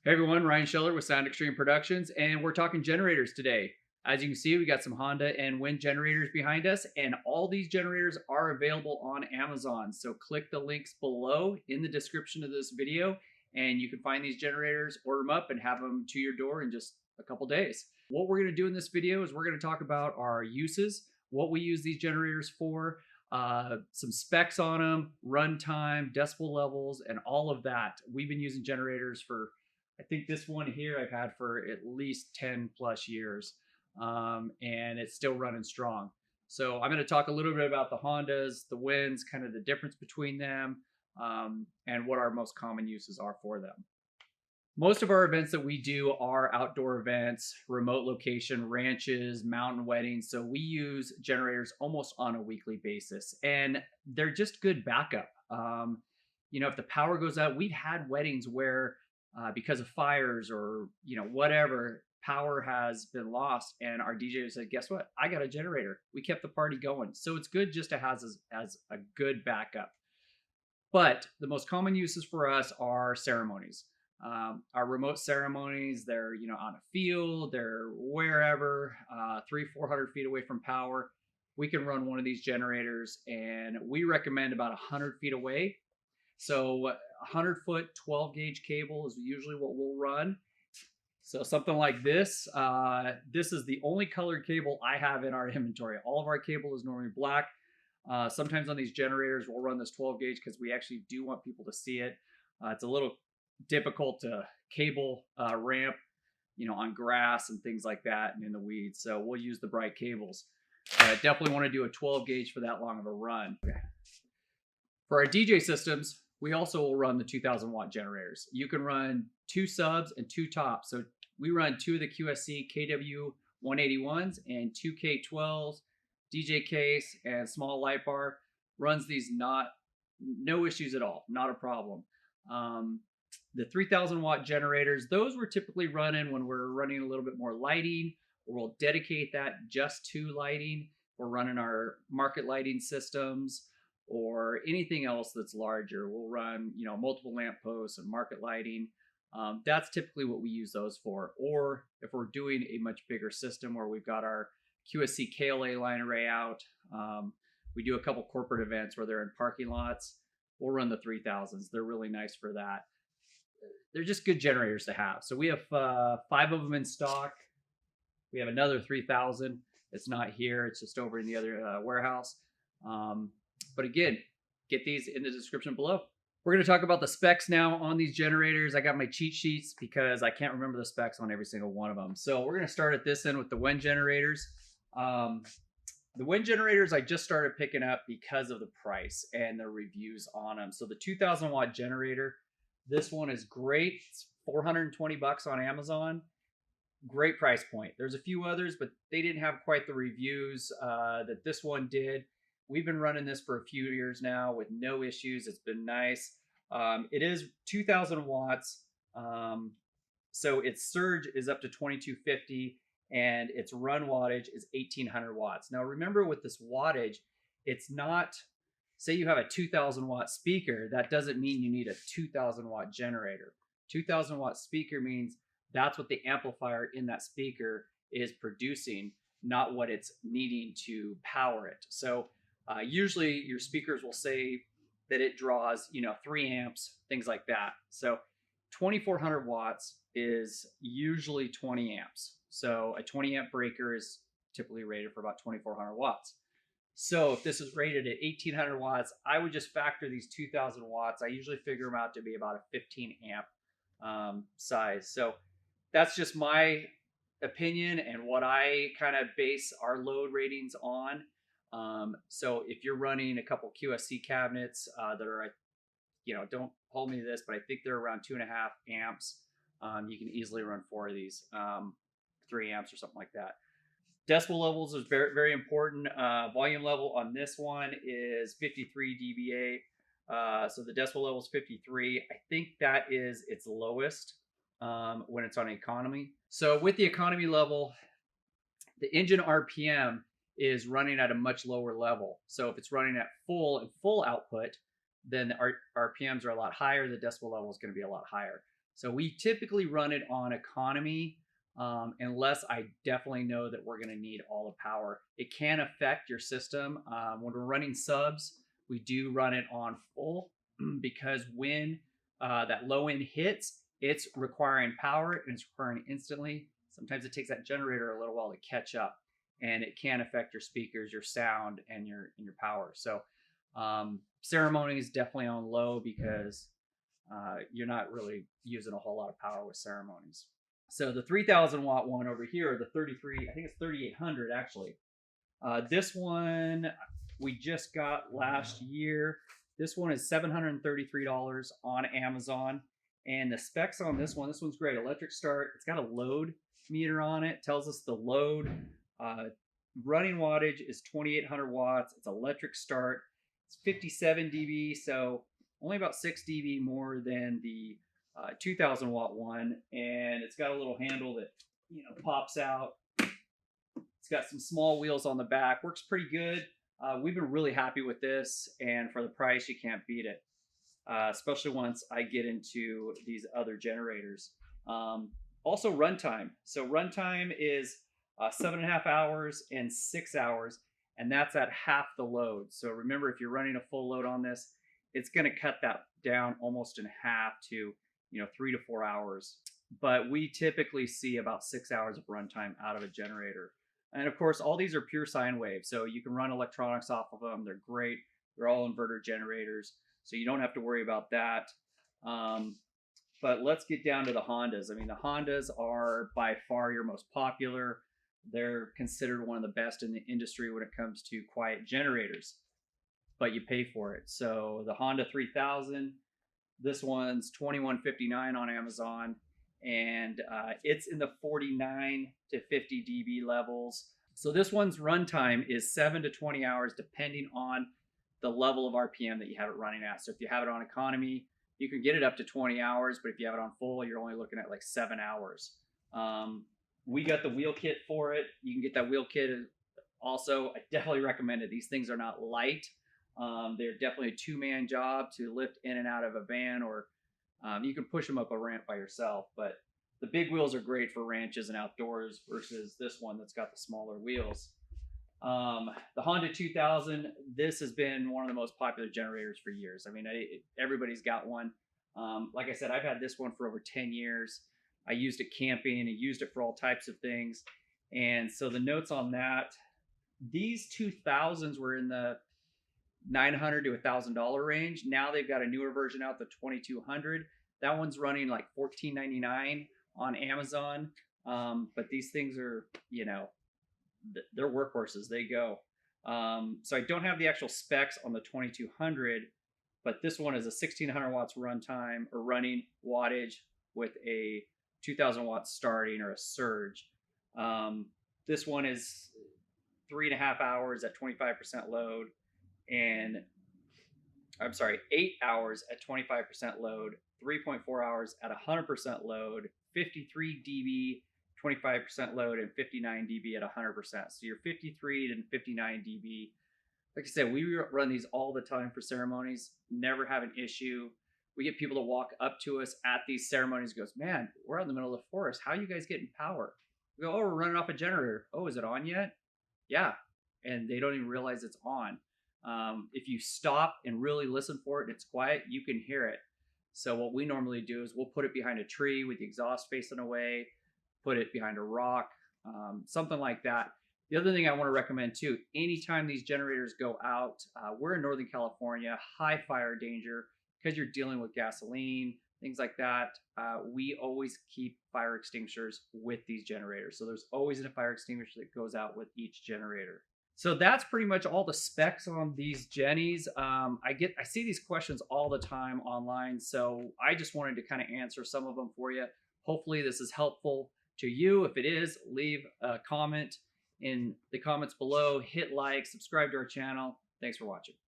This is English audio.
Hey everyone, Ryan Scheller with Sound Extreme Productions, and we're talking generators today. As you can see, we got some Honda and Wind generators behind us, and all these generators are available on Amazon. So click the links below in the description of this video, and you can find these generators, order them up, and have them to your door in just a couple days. What we're going to do in this video is we're going to talk about our uses, what we use these generators for, some specs on them, runtime, decibel levels, and all of that. We've been using generators for I think this one here I've had for at least 10 plus years, and it's still running strong. So I'm going to talk a little bit about the Hondas, the Winds, kind of the difference between them, and what our most common uses are for them. Most of our events that we do are outdoor events, remote location, ranches, mountain weddings. So we use generators almost on a weekly basis, and they're just good backup. If the power goes out, we've had weddings where because of fires or whatever, power has been lost, and our DJ said, "Guess what? I got a generator." We kept the party going, so it's good just to have as a good backup. But the most common uses for us are ceremonies. Our remote ceremonies, they're on a field, they're wherever, 300-400 feet away from power. We can run one of these generators, and we recommend about 100 feet away. So 100-foot 12-gauge cable is usually what we'll run. So something like this. This is the only colored cable I have in our inventory. All of our cable is normally black. Sometimes on these generators, we'll run this 12-gauge because we actually do want people to see it. It's a little difficult to cable ramp, on grass and things like that and in the weeds. So we'll use the bright cables. Definitely want to do a 12-gauge for that long of a run. Okay. For our DJ systems, we also will run the 2,000-watt generators. You can run 2 subs and 2 tops. So we run 2 of the QSC KW 181s and 2 K12s, DJ case, and small light bar. Runs these no issues at all, not a problem. The 3,000-watt generators, those we're typically running when we're running a little bit more lighting, or we'll dedicate that just to lighting. We're running our market lighting systems, or anything else that's larger. We'll run, multiple lamp posts and market lighting. That's typically what we use those for. Or if we're doing a much bigger system where we've got our QSC KLA line array out, we do a couple corporate events where they're in parking lots, we'll run the 3000s. They're really nice for that. They're just good generators to have. So we have 5 of them in stock. We have another 3000. It's not here. It's just over in the other warehouse. But again, get these in the description below. We're going to talk about the specs now on these generators. I got my cheat sheets because I can't remember the specs on every single one of them. So we're going to start at this end with the wind generators. The wind generators I just started picking up because of the price and the reviews on them. So the 2,000-watt generator, this one is great. It's $420 on Amazon. Great price point. There's a few others, but they didn't have quite the reviews that this one did. We've been running this for a few years now with no issues. It's been nice. It is 2,000 watts. So its surge is up to 2250 and its run wattage is 1,800 watts. Now remember, with this wattage, it's not, say you have a 2,000 watt speaker, that doesn't mean you need a 2,000 watt generator. 2,000 watt speaker means that's what the amplifier in that speaker is producing, not what it's needing to power it. So usually your speakers will say that it draws, 3 amps, things like that. So 2,400 watts is usually 20 amps. So a 20 amp breaker is typically rated for about 2,400 watts. So if this is rated at 1,800 watts, I would just factor these 2,000 watts. I usually figure them out to be about a 15 amp size. So that's just my opinion and what I kind of base our load ratings on. So if you're running a couple QSC cabinets that are, don't hold me to this, but I think they're around 2.5 amps. You can easily run 4 of these, 3 amps or something like that. Decibel levels is very, very important. Volume level on this one is 53 dBA. So the decibel level is 53. I think that is its lowest when it's on economy. So with the economy level, the engine RPM is running at a much lower level. So if it's running at full output, then the RPMs are a lot higher. The decibel level is going to be a lot higher. So we typically run it on economy, unless I definitely know that we're going to need all the power. It can affect your system. When we're running subs, we do run it on full because when that low end hits, it's requiring power and it's requiring instantly. Sometimes it takes that generator a little while to catch up, and it can affect your speakers, your sound, and your power. So ceremonies definitely on low because you're not really using a whole lot of power with ceremonies. So the 3,000 watt one over here, the 33, I think it's 3,800 actually. This one we just got last year. This one is $733 on Amazon. And the specs on this one's great. Electric start. It's got a load meter on it. Tells us the load. Running wattage is 2,800 watts. It's electric start. It's 57 dB, so only about 6 dB more than the 2,000 watt one. And it's got a little handle that pops out. It's got some small wheels on the back. Works pretty good. We've been really happy with this, and for the price, you can't beat it. Especially once I get into these other generators. Also runtime. So runtime is 7.5 hours and 6 hours, and that's at half the load. So remember, if you're running a full load on this, it's going to cut that down almost in half to 3 to 4 hours. But we typically see about 6 hours of runtime out of a generator. And of course, all these are pure sine waves, so you can run electronics off of them. They're great. They're all inverter generators, so you don't have to worry about that. But let's get down to the Hondas. I mean, the Hondas are by far your most popular. They're considered one of the best in the industry when it comes to quiet generators, but you pay for it. So the Honda 3000, this one's $2,159 on Amazon, and it's in the 49 to 50 dB levels. So this one's runtime is 7 to 20 hours depending on the level of RPM that you have it running at. So if you have it on economy, you can get it up to 20 hours, but if you have it on full, you're only looking at like 7 hours. We got the wheel kit for it. You can get that wheel kit also. I definitely recommend it. These things are not light. They're definitely a two-man job to lift in and out of a van, or you can push them up a ramp by yourself. But the big wheels are great for ranches and outdoors versus this one that's got the smaller wheels. The Honda 2000, this has been one of the most popular generators for years. I mean, everybody's got one. Like I said, I've had this one for over 10 years. I used it camping and used it for all types of things. And so the notes on that, these 2000s were in the $900 to $1,000 range. Now they've got a newer version out, the 2200. That one's running like $14.99 on Amazon. But these things are, they're workhorses. They go. So I don't have the actual specs on the 2200, but this one is a 1600 watts runtime or running wattage with a 2000 watts starting or a surge. This one is 3.5 hours at 25% load, and 8 hours at 25% load, 3.4 hours at 100% load, 53 dB 25% load, and 59 dB at 100%. So you're 53 and 59 dB. Like I said, we run these all the time for ceremonies, never have an issue. We get people to walk up to us at these ceremonies, goes, man, we're out in the middle of the forest. How are you guys getting power? We go, oh, we're running off a generator. Oh, is it on yet? Yeah. And they don't even realize it's on. If you stop and really listen for it and it's quiet, you can hear it. So what we normally do is we'll put it behind a tree with the exhaust facing away, put it behind a rock, something like that. The other thing I want to recommend too, anytime these generators go out, we're in Northern California, high fire danger, because you're dealing with gasoline, things like that. We always keep fire extinguishers with these generators. So there's always a fire extinguisher that goes out with each generator. So that's pretty much all the specs on these Jennies. I see these questions all the time online, so I just wanted to kind of answer some of them for you. Hopefully this is helpful to you. If it is, leave a comment in the comments below, hit like, subscribe to our channel. Thanks for watching.